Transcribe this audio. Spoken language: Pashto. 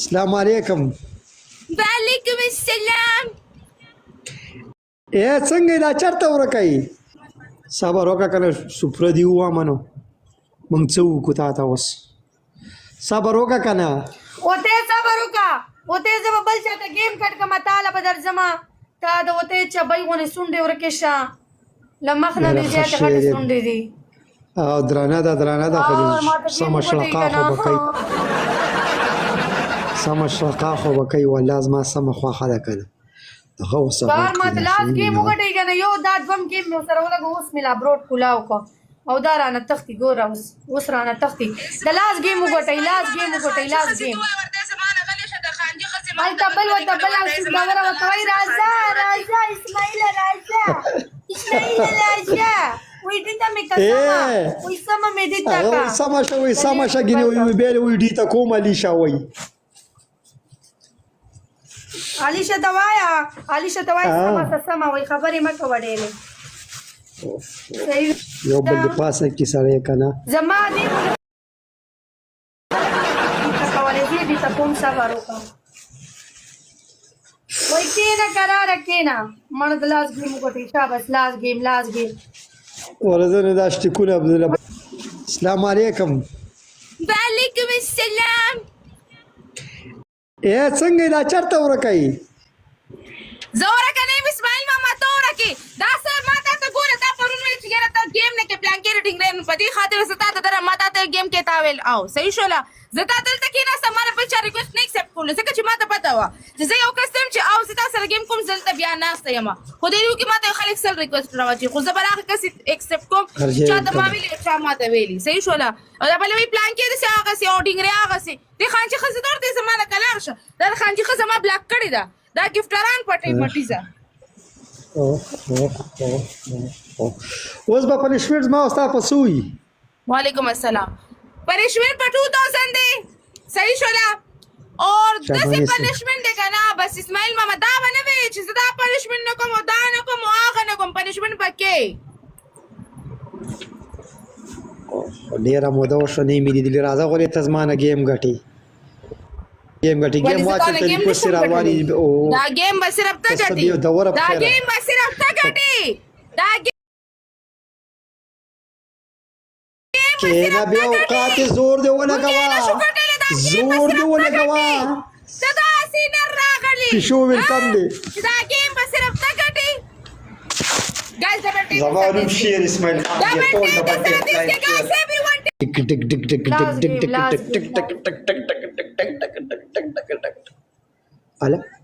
السلام علیکم. وعلیکم السلام. څنګه دا چرته ورکای صبر وکړه کنه سپر دی و امنو مونږ څه وکړو تا ته اوس صبر وکړه کنه اوته صبر وکړه اوته زب بل چاته گیم کټ کما تعالی بدر زما تا د اوته چبای غونه سونډې ورکشه لمخنه دې زیاته غټ سونډې دي او درانه دا خو سمشلقا خو بکای سمشلقا خو بکای والله ما سم خو خاله کنه دغه وسه بار ما تلاس گیم وګټی کنه یو دا دوم گیم مې سره ولګو اوس ملا بروټ کولاو کو او دا رانه تختی ګور اوس رانه تختی د لاس گیم وګټی لاس گیم انت بل وتبل اسماعيل وتوي راجا اسماعيل راجا وي دې ته مې کسما وي سم مې دې تا کا سما شګینه وي بیل وي دې ته کوم علي شاوي علیشه دوایا سما وي خبرې مکه وړېلې یو بل پاسه کې سره کنه زما دې کولې دې ته کوم صبر وکړه وای کېنا قرار کېنا مرد لاس گیم کوټی شاباش لاس گیم ورزنه داشتي کول عبد الله. السلام علیکم. وعلیکم السلام. څنګه دا چرته ورکای زوره کنه اسماعیل ماما توره کی دا سر ماته ته ګوره تا پرون ویل چې ګره ته گیم نه کې پلان کې ریډینګ رین پدې خاطر ستا ته در ماته ته گیم کې تاویل او صحیح شولا زتا دلته کې نه سماره په چا ریکوست نه ایکسپټ کول ځکه چې ماته پتا و چې زه یو کس تم چې او ستا سره گیم کوم زلته بیا نه استیم خو دې یو کې ماته خلک سل ریکوست راوځي خو زه براغه کس ایکسپټ کوم چې ته ما ویل چې ماته ویلی صحیح شولا او دا بل وی پلان کې دې هغه سي او ډینګ هغه سي دې خان چې خزه درته زمانه کلار شه دا خان چې خزه ما بلاک کړی دا گفټران پټي مټیزه اوس به پنشمنټ ما اوستا پسوي. وعلیکم السلام. پنشمنट पर 2000 दे सही शोला और 10 पनिशमेंट देगा ना बस इस्माइल मामा दा बने वे चीज दा पनिशमेंट न को दा न को आगा न को पनिशमेंट पक्के ډیره موده وشو نه مې دي راځه غوړې تزمانه گیم غټي واچ ته په سر رواني او دا گیم بس صرف ته غټي دا گیم بس صرف ته غټي دا کینا بیا اوقات زور دی ولګوا صدا سینر راغلی شو ویلکم دی دا گیم بس صرف ته غټي गाइस زبانم شیر اسماعیل خان دی ټول د ټک ټک ټک